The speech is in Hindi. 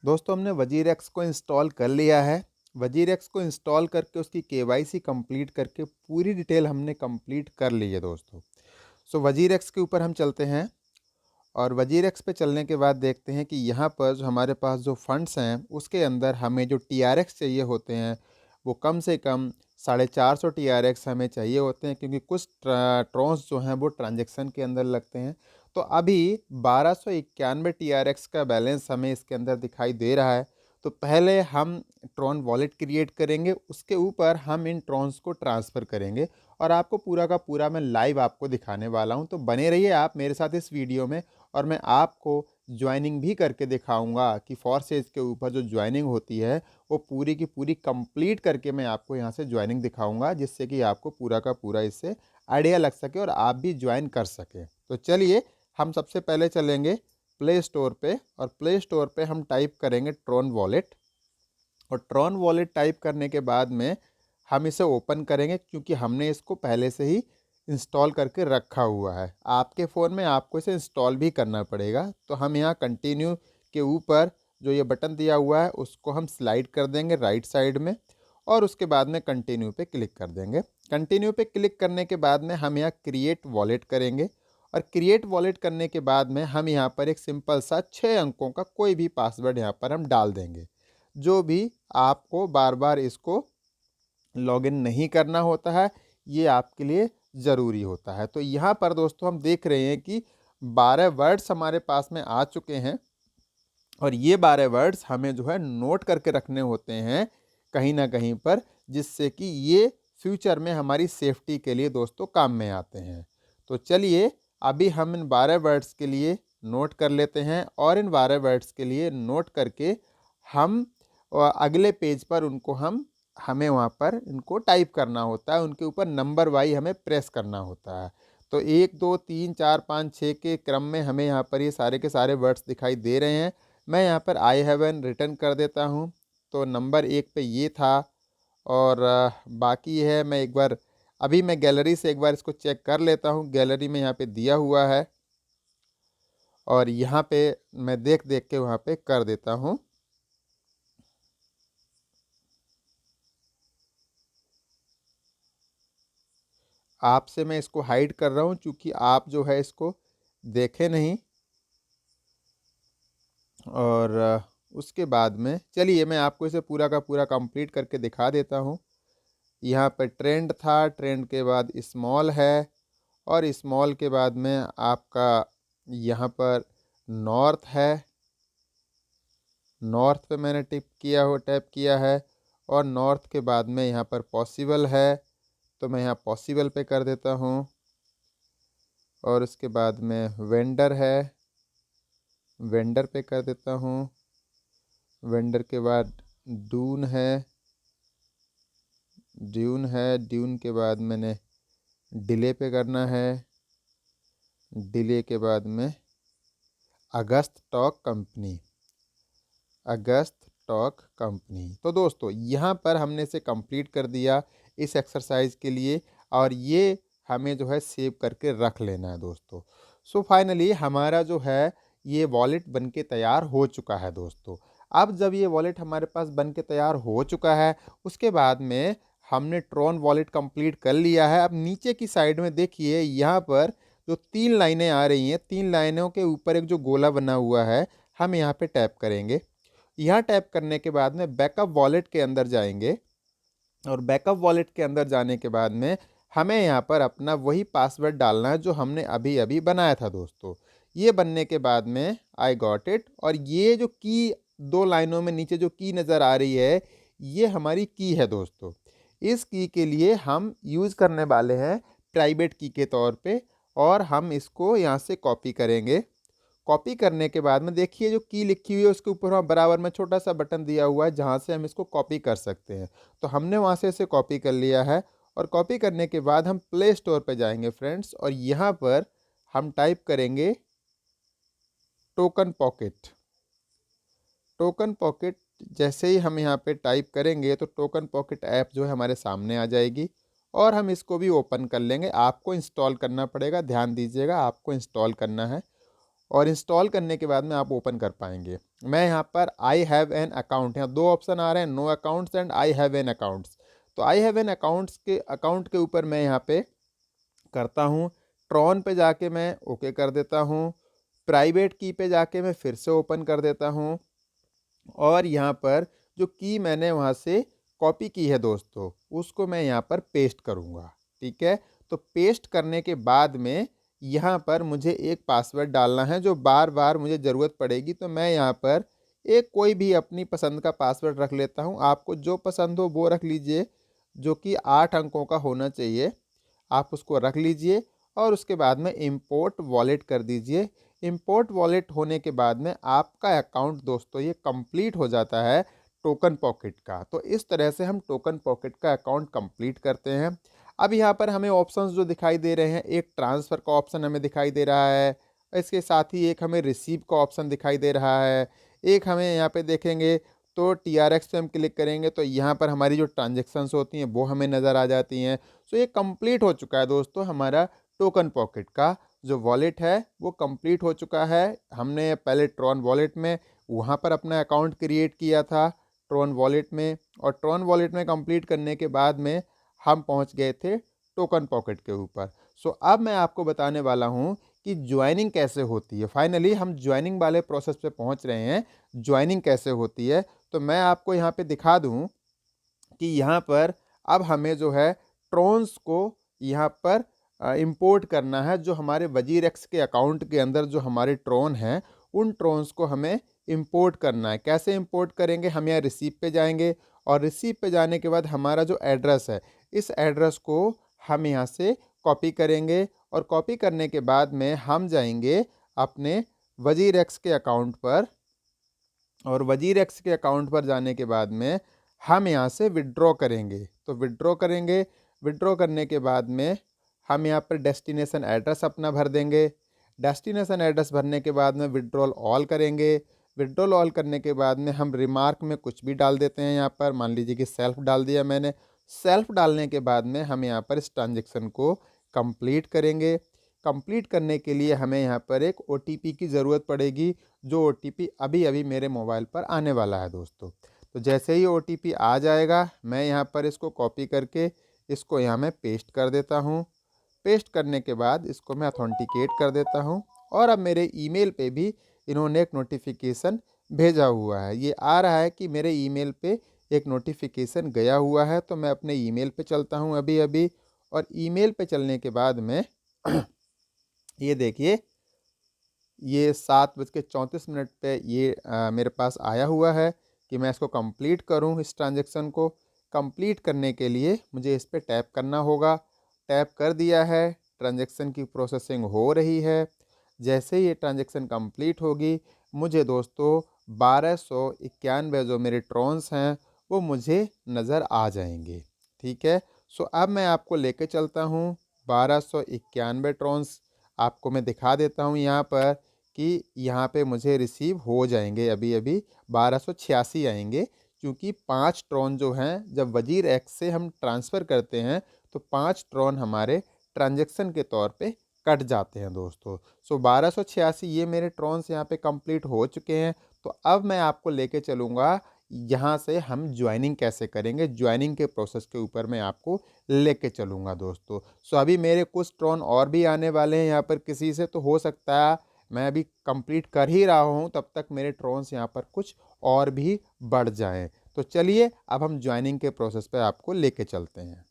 दोस्तों हमने वजीरेक्स को इंस्टॉल कर लिया है। वजीरेक्स को इंस्टॉल करके उसकी केवाईसी कंप्लीट करके पूरी डिटेल हमने कंप्लीट कर ली है दोस्तों। सो वजीरेक्स के ऊपर हम चलते हैं और वजीरेक्स पे चलने के बाद देखते हैं कि यहाँ पर जो हमारे पास जो फंड्स हैं उसके अंदर हमें जो टीआरएक्स चाहिए होते हैं वो कम से कम 450 टीआरएक्स हमें चाहिए होते हैं, क्योंकि कुछ ट्रॉन्स जो हैं वो ट्रांजेक्शन के अंदर लगते हैं। तो अभी 1291 टीआरएक्स का बैलेंस हमें इसके अंदर दिखाई दे रहा है। तो पहले हम ट्रॉन वॉलेट क्रिएट करेंगे, उसके ऊपर हम इन ट्रॉन्स को ट्रांसफ़र करेंगे और आपको पूरा का पूरा मैं लाइव आपको दिखाने वाला हूं। तो बने रहिए आप मेरे साथ इस वीडियो में और मैं आपको ज्वाइनिंग भी करके दिखाऊंगा कि फॉरसेज के ऊपर जो ज्वाइनिंग होती है वो पूरी की पूरी कंप्लीट करके मैं आपको यहाँ से ज्वाइनिंग दिखाऊंगा, जिससे कि आपको पूरा का पूरा इससे आइडिया लग सके और आप भी ज्वाइन कर सकें। तो चलिए हम सबसे पहले चलेंगे प्ले स्टोर पे और प्ले स्टोर पे हम टाइप करेंगे ट्रॉन वॉलेट। और ट्रॉन वॉलेट टाइप करने के बाद में हम इसे ओपन करेंगे, क्योंकि हमने इसको पहले से ही इंस्टॉल करके रखा हुआ है। आपके फ़ोन में आपको इसे इंस्टॉल भी करना पड़ेगा। तो हम यहाँ कंटिन्यू के ऊपर जो ये बटन दिया हुआ है उसको हम स्लाइड कर देंगे राइट साइड में और उसके बाद में कंटिन्यू पे क्लिक कर देंगे। कंटिन्यू पे क्लिक करने के बाद में हम यहाँ क्रिएट वॉलेट करेंगे और क्रिएट वॉलेट करने के बाद में हम यहाँ पर एक सिंपल सा 6 अंकों का कोई भी पासवर्ड यहाँ पर हम डाल देंगे, जो भी आपको बार बार इसको लॉगिन नहीं करना होता है, ये आपके लिए ज़रूरी होता है। तो यहाँ पर दोस्तों हम देख रहे हैं कि 12 वर्ड्स हमारे पास में आ चुके हैं और ये 12 वर्ड्स हमें जो है नोट करके रखने होते हैं कहीं ना कहीं पर, जिससे कि ये फ्यूचर में हमारी सेफ्टी के लिए दोस्तों काम में आते हैं। तो चलिए अभी हम इन 12 वर्ड्स के लिए नोट कर लेते हैं और इन 12 वर्ड्स के लिए नोट करके हम अगले पेज पर उनको हमें वहाँ पर इनको टाइप करना होता है, उनके ऊपर नंबर वाई हमें प्रेस करना होता है। तो 1 2 3 4 5 6 के क्रम में हमें यहाँ पर ये सारे के सारे वर्ड्स दिखाई दे रहे हैं। मैं यहाँ पर आई हैव एन रिटर्न कर देता हूँ। तो नंबर 1 पे ये था और बाकी है, मैं एक बार अभी मैं गैलरी से एक बार इसको चेक कर लेता हूँ। गैलरी में यहाँ पे दिया हुआ है और यहाँ पे मैं देख देख के वहाँ पे कर देता हूँ। आपसे मैं इसको हाइड कर रहा हूँ क्योंकि आप जो है इसको देखे नहीं। और उसके बाद में चलिए मैं आपको इसे पूरा का पूरा कंप्लीट करके दिखा देता हूँ। यहाँ पर ट्रेंड था, ट्रेंड के बाद स्मॉल है और स्मॉल के बाद में आपका यहाँ पर नॉर्थ है। नॉर्थ पे मैंने टैप किया है और नॉर्थ के बाद में यहाँ पर पॉसिबल है, तो मैं यहाँ पॉसिबल पे कर देता हूँ। और उसके बाद में वेंडर है, वेंडर पे कर देता हूँ। वेंडर के बाद डून है, ड्यून है, ड्यून के बाद मैंने डिले पे करना है। डिले के बाद में अगस्त टॉक कंपनी, अगस्त टॉक कंपनी। तो दोस्तों यहाँ पर हमने इसे कंप्लीट कर दिया इस एक्सरसाइज के लिए और ये हमें जो है सेव करके रख लेना है दोस्तों। सो फाइनली हमारा जो है ये वॉलेट बन के तैयार हो चुका है दोस्तों। अब जब ये वॉलेट हमारे पास बन के तैयार हो चुका है उसके बाद में हमने ट्रॉन वॉलेट कंप्लीट कर लिया है। अब नीचे की साइड में देखिए यहाँ पर जो 3 लाइनें आ रही हैं, 3 लाइनों के ऊपर एक जो गोला बना हुआ है, हम यहाँ पे टैप करेंगे। यहाँ टैप करने के बाद में बैकअप वॉलेट के अंदर जाएंगे और बैकअप वॉलेट के अंदर जाने के बाद में हमें यहाँ पर अपना वही पासवर्ड डालना है जो हमने अभी अभी बनाया था दोस्तों। ये बनने के बाद में आई गॉट इट, और ये जो की 2 लाइनों में नीचे जो की नज़र आ रही है ये हमारी की है दोस्तों। इस की के लिए हम यूज़ करने वाले हैं प्राइवेट की के तौर पे और हम इसको यहाँ से कॉपी करेंगे। कॉपी करने के बाद में देखिए जो की लिखी हुई है उसके ऊपर वहाँ बराबर में छोटा सा बटन दिया हुआ है जहाँ से हम इसको कॉपी कर सकते हैं। तो हमने वहाँ से इसे कॉपी कर लिया है और कॉपी करने के बाद हम प्ले स्टोर पर जाएंगे फ्रेंड्स और यहाँ पर हम टाइप करेंगे टोकन पॉकेट। टोकन पॉकेट जैसे ही हम यहाँ पे टाइप करेंगे तो टोकन पॉकेट ऐप जो है हमारे सामने आ जाएगी और हम इसको भी ओपन कर लेंगे। आपको इंस्टॉल करना पड़ेगा, ध्यान दीजिएगा आपको इंस्टॉल करना है। और इंस्टॉल करने के बाद में आप ओपन कर पाएंगे। मैं यहाँ पर आई हैव एन अकाउंट, यहाँ दो ऑप्शन आ रहे हैं, no accounts and I have an accounts. तो आई हैव एन अकाउंट के ऊपर मैं यहाँ पे करता हूँ, ट्रॉन पे जाके मैं ओके कर देता हूँ, प्राइवेट की पे जाके मैं फिर से ओपन कर देता हूँ, और यहाँ पर जो की मैंने वहाँ से कॉपी की है दोस्तों, उसको मैं यहाँ पर पेस्ट करूँगा। ठीक है, तो पेस्ट करने के बाद में यहाँ पर मुझे एक पासवर्ड डालना है जो बार बार मुझे ज़रूरत पड़ेगी। तो मैं यहाँ पर एक कोई भी अपनी पसंद का पासवर्ड रख लेता हूँ। आपको जो पसंद हो वो रख लीजिए, जो कि 8 अंकों का होना चाहिए, आप उसको रख लीजिए और उसके बाद में इंपोर्ट वॉलेट कर दीजिए। इंपोर्ट वॉलेट होने के बाद में आपका अकाउंट दोस्तों ये कंप्लीट हो जाता है टोकन पॉकेट का। तो इस तरह से हम टोकन पॉकेट का अकाउंट कंप्लीट करते हैं। अब यहाँ पर हमें ऑप्शंस जो दिखाई दे रहे हैं, एक ट्रांसफ़र का ऑप्शन हमें दिखाई दे रहा है, इसके साथ ही एक हमें रिसीव का ऑप्शन दिखाई दे रहा है, एक हमें यहाँ पे देखेंगे तो TRX पे हम क्लिक करेंगे तो यहाँ पर हमारी जो ट्रांजेक्शन्स होती हैं वो हमें नज़र आ जाती हैं। सो ये कंप्लीट हो चुका है दोस्तों, हमारा टोकन पॉकेट का जो वॉलेट है वो कंप्लीट हो चुका है। हमने पहले ट्रॉन वॉलेट में वहाँ पर अपना अकाउंट क्रिएट किया था ट्रॉन वॉलेट में, और ट्रॉन वॉलेट में कंप्लीट करने के बाद में हम पहुँच गए थे टोकन पॉकेट के ऊपर। सो अब मैं आपको बताने वाला हूँ कि ज्वाइनिंग कैसे होती है। फाइनली हम ज्वाइनिंग वाले प्रोसेस पे पहुँच रहे हैं, ज्वाइनिंग कैसे होती है। तो मैं आपको यहाँ पे दिखा दूँ कि यहाँ पर अब हमें जो है ट्रॉन्स को यहाँ पर इंपोर्ट करना है। जो हमारे वजीर एक्स के अकाउंट के अंदर जो हमारे ट्रॉन हैं, उन ट्रॉन्स को हमें इंपोर्ट करना है। कैसे इंपोर्ट करेंगे, हम यहाँ रिसीप पे जाएंगे और रिसीप पे जाने के बाद हमारा जो एड्रेस है, इस एड्रेस को हम यहाँ से कॉपी करेंगे, और कॉपी करने के बाद में हम जाएंगे अपने वजीर एक्स के अकाउंट पर, और वजीर एक्स के अकाउंट पर जाने के बाद में हम यहाँ से विड्रॉ करेंगे। तो विड्रॉ करेंगे, विड्रॉ करने के बाद में हम यहाँ पर डेस्टिनेशन एड्रेस अपना भर देंगे। डेस्टिनेशन एड्रेस भरने के बाद में विड्रॉल ऑल करेंगे। विड्रॉल ऑल करने के बाद में हम रिमार्क में कुछ भी डाल देते हैं। यहाँ पर मान लीजिए कि सेल्फ डाल दिया मैंने। सेल्फ डालने के बाद में हम यहाँ पर इस ट्रांजेक्शन को कंप्लीट करेंगे। कंप्लीट करने के लिए हमें यहाँ पर एक OTP की ज़रूरत पड़ेगी, जो OTP अभी अभी मेरे मोबाइल पर आने वाला है दोस्तों। तो जैसे ही OTP आ जाएगा, मैं यहाँ पर इसको कॉपी करके इसको यहाँ मैं पेस्ट कर देता हूँ। पेस्ट करने के बाद इसको मैं अथेंटिकेट कर देता हूँ, और अब मेरे ईमेल पे भी इन्होंने एक नोटिफिकेशन भेजा हुआ है। ये आ रहा है कि मेरे ईमेल पे एक नोटिफिकेशन गया हुआ है। तो मैं अपने ईमेल पे चलता हूँ अभी अभी, और ईमेल पे चलने के बाद में ये देखिए, ये 7:34 पे ये मेरे पास आया हुआ है कि मैं इसको कंप्लीट करूं। इस ट्रांजेक्शन को कंप्लीट करने के लिए मुझे इस पे टैप करना होगा। टैप कर दिया है, ट्रांजेक्शन की प्रोसेसिंग हो रही है। जैसे ही ये ट्रांजेक्शन कंप्लीट होगी, मुझे दोस्तों 1291 जो मेरे ट्रॉन्स हैं वो मुझे नज़र आ जाएंगे। ठीक है, सो अब मैं आपको लेके चलता हूँ 1291 ट्रॉन्स आपको मैं दिखा देता हूँ यहाँ पर, कि यहाँ पे मुझे रिसीव हो जाएंगे अभी अभी 1286 आएंगे। क्योंकि 5 ट्रॉन जो हैं, जब वजीर एक्स से हम ट्रांसफ़र करते हैं तो 5 ट्रॉन हमारे ट्रांजेक्शन के तौर पे कट जाते हैं दोस्तों। सो 1286 ये मेरे ट्रॉन्स यहाँ पे कंप्लीट हो चुके हैं। तो अब मैं आपको लेके चलूँगा यहाँ से हम ज्वाइनिंग कैसे करेंगे, ज्वाइनिंग के प्रोसेस के ऊपर मैं आपको लेके चलूँगा दोस्तों। सो अभी मेरे कुछ ट्रॉन और भी आने वाले हैं यहाँ पर किसी से, तो हो सकता है मैं अभी कंप्लीट कर ही रहा हूँ, तब तक मेरे ट्रॉन्स यहाँ पर कुछ और भी बढ़ जाएं। तो चलिए अब हम ज्वाइनिंग के प्रोसेस पे आपको लेके चलते हैं।